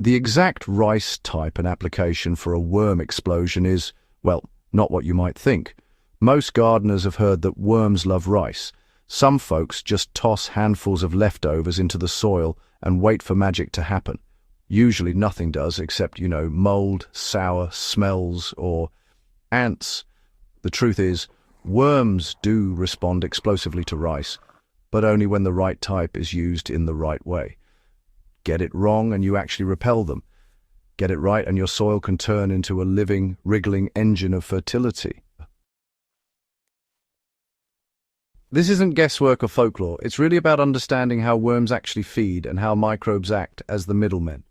The exact rice type and application for a worm explosion is, well, not what you might think. Most gardeners have heard that worms love rice. Some folks just toss handfuls of leftovers into the soil and wait for magic to happen. Usually nothing does except, mold, sour, smells, or ants. The truth is, worms do respond explosively to rice, but only when the right type is used in the right way. Get it wrong and you actually repel them. Get it right and your soil can turn into a living, wriggling engine of fertility. This isn't guesswork or folklore. It's really about understanding how worms actually feed and how microbes act as the middlemen.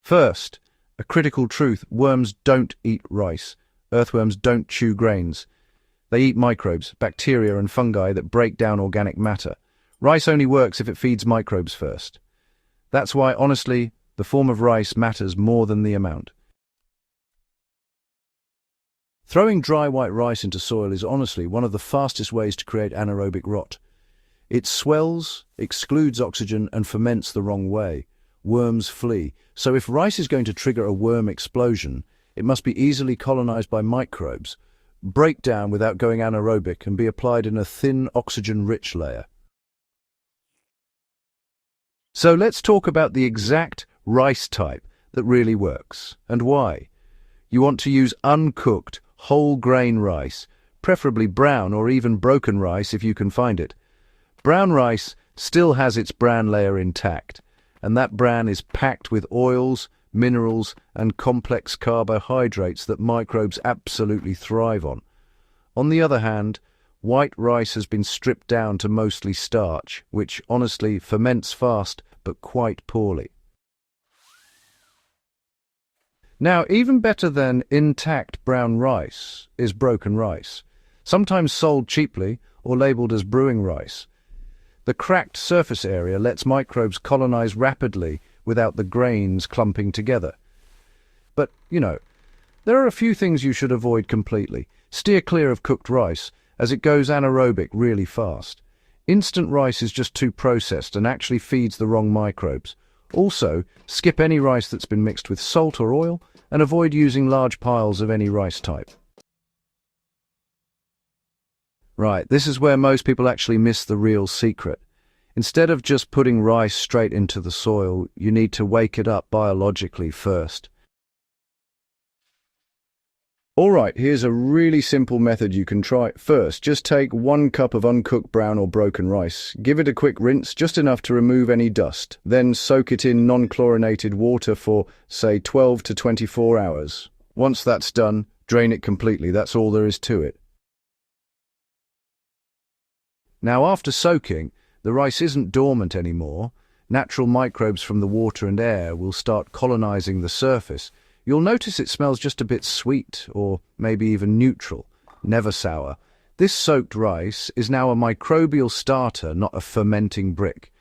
First, a critical truth: worms don't eat rice. Earthworms don't chew grains. They eat microbes, bacteria and fungi that break down organic matter. Rice only works if it feeds microbes first. That's why, honestly, the form of rice matters more than the amount. Throwing dry white rice into soil is honestly one of the fastest ways to create anaerobic rot. It swells, excludes oxygen, and ferments the wrong way. Worms flee. So if rice is going to trigger a worm explosion, it must be easily colonized by microbes, break down without going anaerobic, and be applied in a thin, oxygen-rich layer. So let's talk about the exact rice type that really works, and why. You want to use uncooked, whole grain rice, preferably brown or even broken rice if you can find it. Brown rice still has its bran layer intact, and that bran is packed with oils, minerals, and complex carbohydrates that microbes absolutely thrive on. On the other hand, white rice has been stripped down to mostly starch, which honestly ferments fast but quite poorly. Now, even better than intact brown rice is broken rice, sometimes sold cheaply or labeled as brewing rice. The cracked surface area lets microbes colonize rapidly without the grains clumping together. But, there are a few things you should avoid completely. Steer clear of cooked rice, as it goes anaerobic really fast. Instant rice is just too processed and actually feeds the wrong microbes. Also, skip any rice that's been mixed with salt or oil, and avoid using large piles of any rice type. Right, this is where most people actually miss the real secret. Instead of just putting rice straight into the soil, you need to wake it up biologically first. Alright, here's a really simple method you can try. First, just take 1 cup of uncooked brown or broken rice. Give it a quick rinse, just enough to remove any dust. Then soak it in non-chlorinated water for, say, 12 to 24 hours. Once that's done, drain it completely. That's all there is to it. Now, after soaking, the rice isn't dormant anymore. Natural microbes from the water and air will start colonizing the surface. You'll notice it smells just a bit sweet, or maybe even neutral, never sour. This soaked rice is now a microbial starter, not a fermenting brick.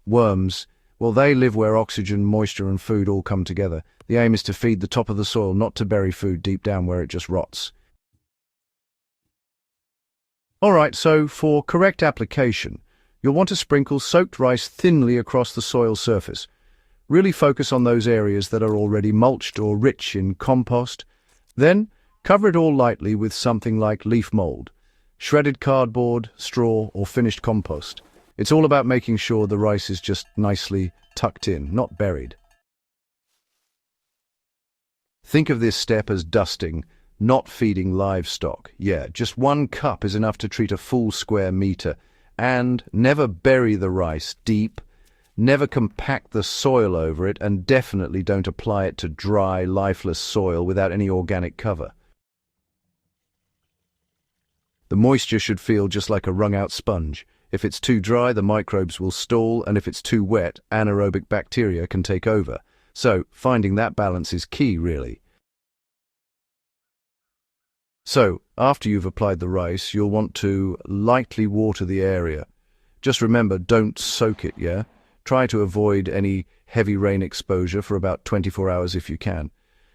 Worms, well, they live where oxygen, moisture and food all come together. The aim is to feed the top of the soil, not to bury food deep down where it just rots. Alright, so for correct application, you'll want to sprinkle soaked rice thinly across the soil surface. Really focus on those areas that are already mulched or rich in compost. Then, cover it all lightly with something like leaf mold, shredded cardboard, straw, or finished compost. It's all about making sure the rice is just nicely tucked in, not buried. Think of this step as dusting, not feeding livestock. Yeah, just 1 cup is enough to treat a full square meter. And never bury the rice deep. Never compact the soil over it, and definitely don't apply it to dry, lifeless soil without any organic cover. The moisture should feel just like a wrung-out sponge. If it's too dry, the microbes will stall, and if it's too wet, anaerobic bacteria can take over. So, finding that balance is key, really. So, after you've applied the rice, you'll want to lightly water the area. Just remember, don't soak it, yeah? Try to avoid any heavy rain exposure for about 24 hours if you can.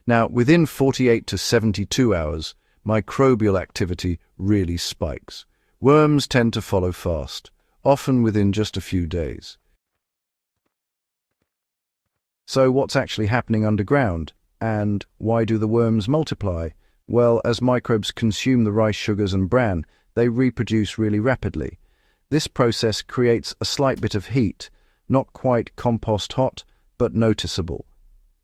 Now, within 48 to 72 hours, microbial activity really spikes. Worms tend to follow fast. often within just a few days. So what's actually happening underground? And why do the worms multiply? Well, as microbes consume the rice sugars and bran, they reproduce really rapidly. This process creates a slight bit of heat, not quite compost hot, but noticeable.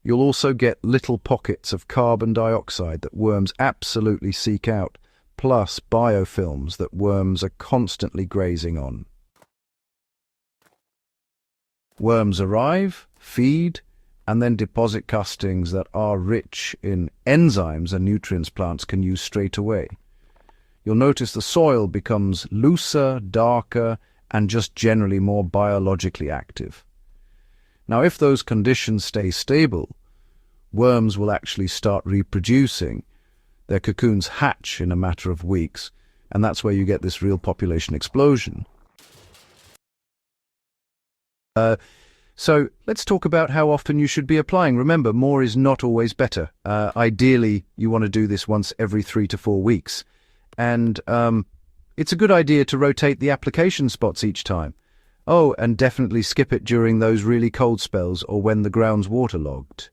You'll also get little pockets of carbon dioxide that worms absolutely seek out, plus biofilms that worms are constantly grazing on. Worms arrive, feed, and then deposit castings that are rich in enzymes and nutrients plants can use straight away. You'll notice the soil becomes looser, darker, and just generally more biologically active. Now, if those conditions stay stable, worms will actually start reproducing. Their cocoons hatch in a matter of weeks, and that's where you get this real population explosion. So let's talk about how often you should be applying. Remember, more is not always better. Ideally, you want to do this once every 3 to 4 weeks. And it's a good idea to rotate the application spots each time. Oh, and definitely skip it during those really cold spells or when the ground's waterlogged.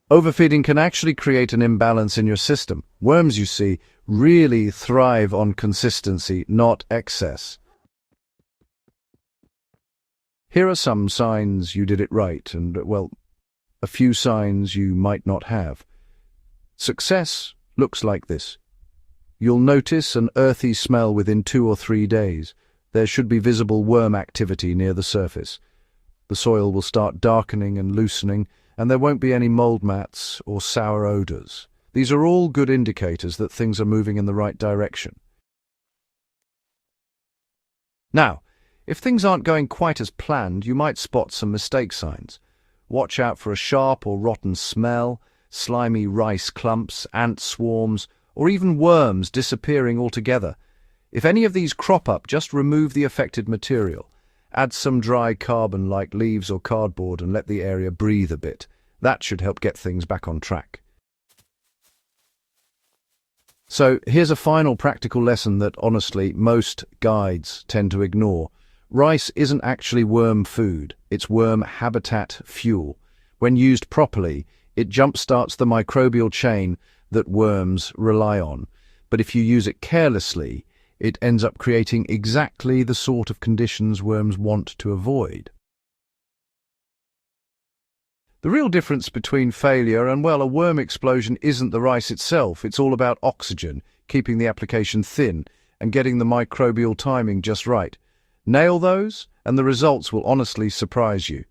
Overfeeding can actually create an imbalance in your system. Worms, you see, really thrive on consistency, not excess. Here are some signs you did it right, and, well, a few signs you might not have. Success looks like this. You'll notice an earthy smell within 2 or 3 days. There should be visible worm activity near the surface. The soil will start darkening and loosening, and there won't be any mold mats or sour odors. These are all good indicators that things are moving in the right direction. Now, if things aren't going quite as planned, you might spot some mistake signs. Watch out for a sharp or rotten smell, slimy rice clumps, ant swarms, or even worms disappearing altogether. If any of these crop up, just remove the affected material. Add some dry carbon like leaves or cardboard and let the area breathe a bit. That should help get things back on track. So here's a final practical lesson that, honestly, most guides tend to ignore. Rice isn't actually worm food, it's worm habitat fuel. When used properly, it jump-starts the microbial chain that worms rely on. But if you use it carelessly, it ends up creating exactly the sort of conditions worms want to avoid. The real difference between failure and, well, a worm explosion isn't the rice itself. It's all about oxygen, keeping the application thin, and getting the microbial timing just right. Nail those, and the results will honestly surprise you.